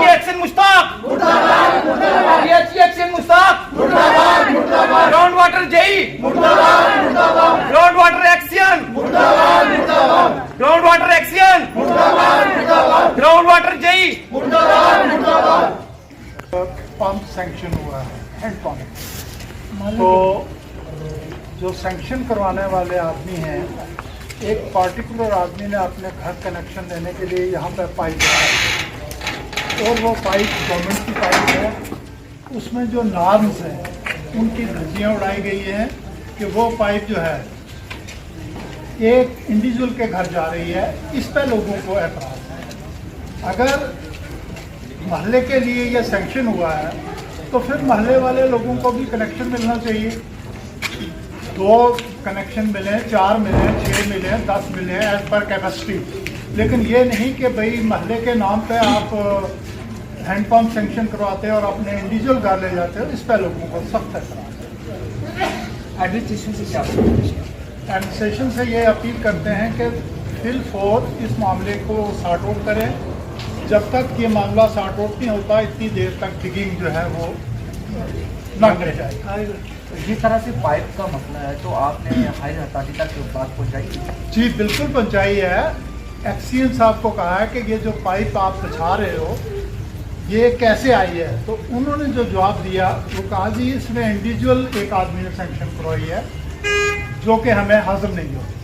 Action Mushtaq, action Mushtaq, ground water JE, ground water action, ground water action, ground water JE. Pump sanction हुआ है, hand pump. तो जो sanction करवाने वाले आदमी हैं, एक पार्टिकुलर आदमी ने अपने घर कनेक्शन देने के लिए यहाँ पर पाइप लगाई और वो पाइप गवर्नमेंट की पाइप है। उसमें जो नॉर्म्स हैं उनकी धज्जियाँ उड़ाई गई हैं कि वो पाइप जो है एक इंडिविजुअल के घर जा रही है। इस पर लोगों को एतराज़ है। अगर मोहल्ले के लिए यह सैंक्शन हुआ है तो फिर मोहल्ले वाले लोगों को भी कनेक्शन मिलना चाहिए। 2 कनेक्शन मिले, 4 मिले, 6 मिले, 10 मिले एज पर कैपेसिटी। लेकिन ये नहीं कि भाई मोहल्ले के नाम पे आप हैंडपम्प सैंक्शन करवाते हो और अपने इंडिविजुअल घर ले जाते हो। इस पर लोगों को सख्त एतराज़ है। एडमिनिस्ट्रेशन से ये अपील करते हैं कि फिल फोर इस मामले को सॉर्ट आउट करें। जब तक ये मामला सॉर्ट आउट नहीं होता इतनी देर तक डिगिंग जो है वो न करे जाए। जिस तरह से पाइप का मसला है तो आपने हाई अथॉरिटी तक बात पहुंचाई? जी बिल्कुल पहुंचाई है। एक्सीएन साहब को कहा है कि ये जो पाइप आप बिछा रहे हो ये कैसे आई है। तो उन्होंने जो जवाब दिया वो कहा जी इसमें इंडिविजुअल एक आदमी ने सैंक्शन करवाई है जो कि हमें हजम नहीं होती।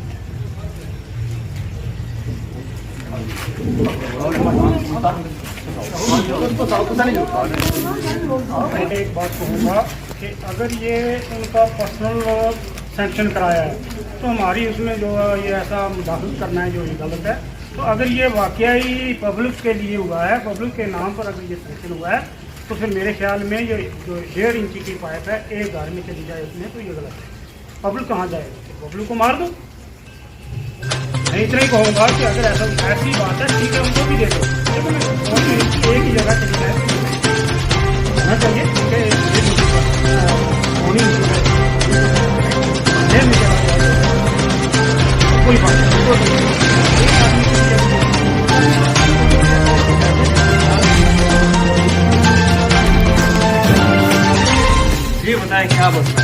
मैं एक बात कहूँगा कि अगर ये उनका पर्सनल सैंक्शन कराया है तो हमारी उसमें जो ये ऐसा मुदाखलत करना है जो ये गलत है। तो अगर ये वाकई पब्लिक के लिए हुआ है, पब्लिक के नाम पर अगर ये सैंक्शन हुआ है तो फिर मेरे ख्याल में ये जो 1.5 इंची की पाइप है एक घर में चली जाए उसमें तो ये गलत है। पब्लिक कहाँ जाएगा? पब्लिक को मार दो। मैं इतना ही कहूँगा कि अगर ऐसी बात है ठीक है उनको भी दे दो, लेकिन एक ही जगह चली जाए होना चाहिए। ठीक है कोई बात नहीं। ये बताएं क्या बोलना है?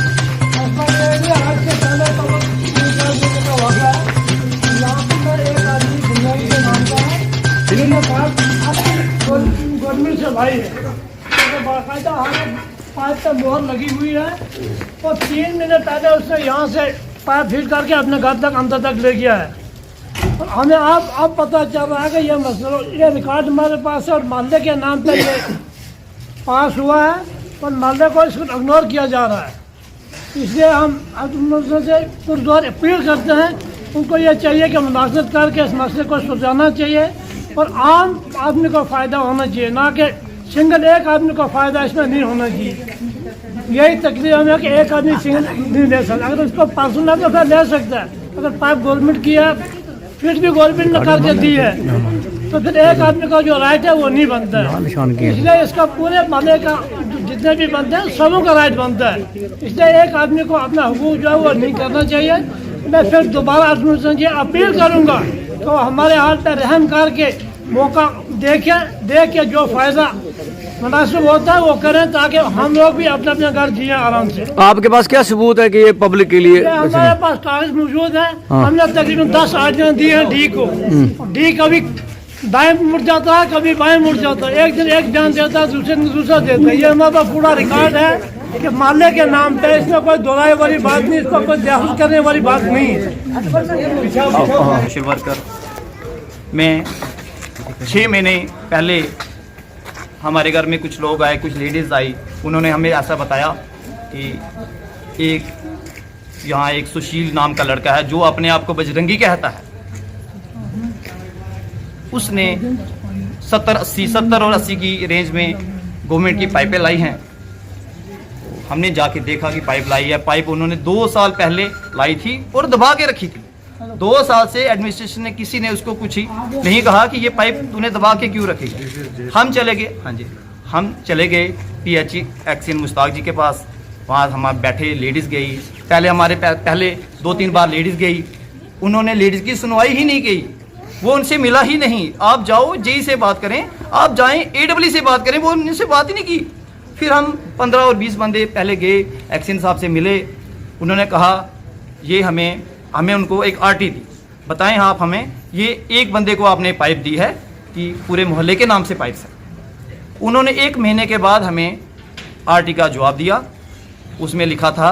गवर्नमेंट से भाई है तो बाकायदा हमें पाइप पर मोहर लगी हुई है और 3 मिनट पहले उसने यहाँ से पाइप फिट करके अपने घर तक अंदर तक ले गया है। और हमें अब पता चल रहा है कि ये मसला ये रिकॉर्ड हमारे पास है और मोहल्ले के नाम पर ये पास हुआ है और मोहल्ले को इसको इग्नोर किया जा रहा है। इसलिए हम उनसे से पुरजोर अपील करते हैं, उनको ये चाहिए कि मुनासिब करके इस मसले को सुलझाना चाहिए और आम आदमी को फ़ायदा होना चाहिए, ना कि सिंगल एक आदमी को फ़ायदा इसमें नहीं होना चाहिए। यही तकलीफ हमें कि एक आदमी सिंगल नहीं ले सकता। अगर उसको पर्सनल है तो फिर ले सकता है। अगर पाइप गवर्नमेंट की है फिर भी गवर्नमेंट ने करके दी है तो फिर एक आदमी का जो राइट है वो नहीं बनता है। इसलिए इसका पूरे मोहल्ले का जितने भी बनते हैं सबों का राइट बनता है। इसलिए एक आदमी को अपना हुकूक जो है वो नहीं करना चाहिए। मैं फिर दोबारा एडमिनिस्ट्रेशन की अपील करूँगा तो हमारे हाल पर रहम करके मौका देख के जो फ़ायदा मुनासिब होता है वो करें ताकि हम लोग भी अपने अपने घर जिए आराम से। आपके पास क्या सबूत है कि ये पब्लिक के लिए? हमारे पास कागज मौजूद है। हमने तकरीबन 10 आदमियाँ दी हैं डी को। डी कभी दाएं मुड़ जाता है कभी बाएं मुड़ जाता है। एक दिन एक बयान देता है दूसरे दिन दूसरा देता है। ये हमारे पास पूरा रिकॉर्ड है कि मोहल्ले के नाम पे इसमें कोई दोहराए वाली बात नहीं, इसको कोई दखल करने वाली बात नहीं है। सोशल वर्कर में 6 महीने पहले हमारे घर में कुछ लोग आए, कुछ लेडीज़ आई। उन्होंने हमें ऐसा बताया कि एक यहाँ एक सुशील नाम का लड़का है जो अपने आप को बजरंगी कहता है। उसने 70 और 80 की रेंज में गवर्नमेंट की पाइपें लाई हैं। हमने जाके देखा कि पाइप लाई है। पाइप उन्होंने 2 साल पहले लाई थी और दबा के रखी थी। 2 साल से एडमिनिस्ट्रेशन ने किसी ने उसको कुछ ही नहीं कहा कि ये पाइप तूने दबा के क्यों रखी। हम चले गए, हाँ जी, हम चले गए PHE एक्शन मुश्ताक जी के पास। वहाँ हम बैठे, लेडीज़ गई। पहले हमारे पहले 2-3 बार लेडीज़ गई। उन्होंने लेडीज़ की सुनवाई ही नहीं की। वो उनसे मिला ही नहीं। आप जाओ जेई से बात करें, आप जाएं AEE से बात करें, वो उनसे बात ही नहीं की। फिर हम 15 और 20 बंदे पहले गए, एक्शन साहब से मिले। उन्होंने कहा ये हमें उनको एक RT दी, बताएं आप हमें ये एक बंदे को आपने पाइप दी है कि पूरे मोहल्ले के नाम से पाइप है। उन्होंने 1 महीने के बाद हमें RT का जवाब दिया। उसमें लिखा था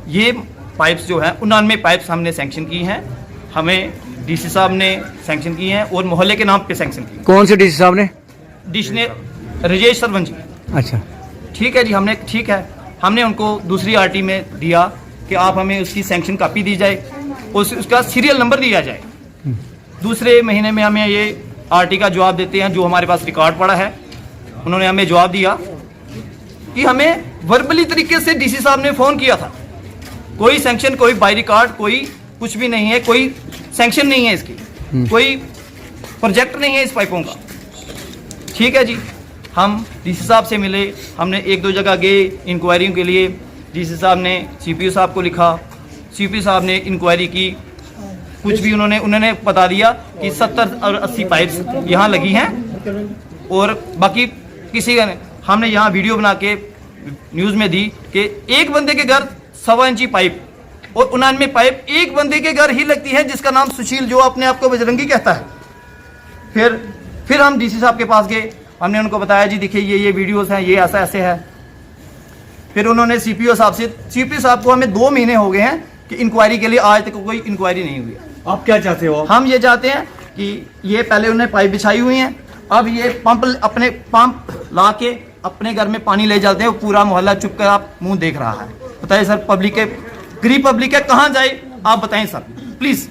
ये पाइप्स जो हैं 99 पाइप्स हमने सैंक्शन की हैं, हमें DC साहब ने सैंक्शन की हैं और मोहल्ले के नाम पे सैंक्शन की। कौन से डीसी साहब ने? DC ने राजेश सरवन जी। अच्छा, ठीक है जी, हमने उनको दूसरी RT में दिया कि आप हमें उसकी सैंक्शन कॉपी दी जाए, उसका सीरियल नंबर दिया जाए। दूसरे महीने में हमें ये RT का जवाब देते हैं, जो हमारे पास रिकॉर्ड पड़ा है। उन्होंने हमें जवाब दिया कि हमें वर्बली तरीके से DC साहब ने फ़ोन किया था, कोई सैंक्शन, कोई बाई रिकॉर्ड, कोई कुछ भी नहीं है, कोई सैंक्शन नहीं है इसकी, कोई प्रोजेक्ट नहीं है इस पाइपों का। ठीक है जी, हम DC साहब से मिले, हमने 1-2 जगह गए इंक्वायरी के लिए। DC साहब ने CPO साहब को लिखा, CPO साहब ने इंक्वायरी की, कुछ भी उन्होंने बता दिया कि 70 और 80 पाइप्स यहाँ लगी हैं और बाकी किसी का नहीं। हमने यहाँ वीडियो बना के न्यूज़ में दी कि एक बंदे के घर 1.25 इंची पाइप और 99 पाइप एक बंदे के घर ही लगती है, जिसका नाम सुशील, जो अपने आप को बजरंगी कहता है। फिर हम DC साहब के पास गए, हमने उनको बताया जी देखिए ये वीडियोस हैं, ये ऐसे है। फिर उन्होंने CPO साहब को हमें 2 महीने हो गए हैं कि इंक्वायरी के लिए आज तक कोई इंक्वायरी नहीं हुई है। आप क्या चाहते हो? हम ये चाहते हैं कि ये पहले उन्हें पाइप बिछाई हुई हैं, अब ये पंप ला के अपने घर में पानी ले जाते हैं, पूरा मोहल्ला चुप कर आप मुंह देख रहा है। बताइए सर, गरीब पब्लिक है, कहाँ जाए आप बताएं सर प्लीज।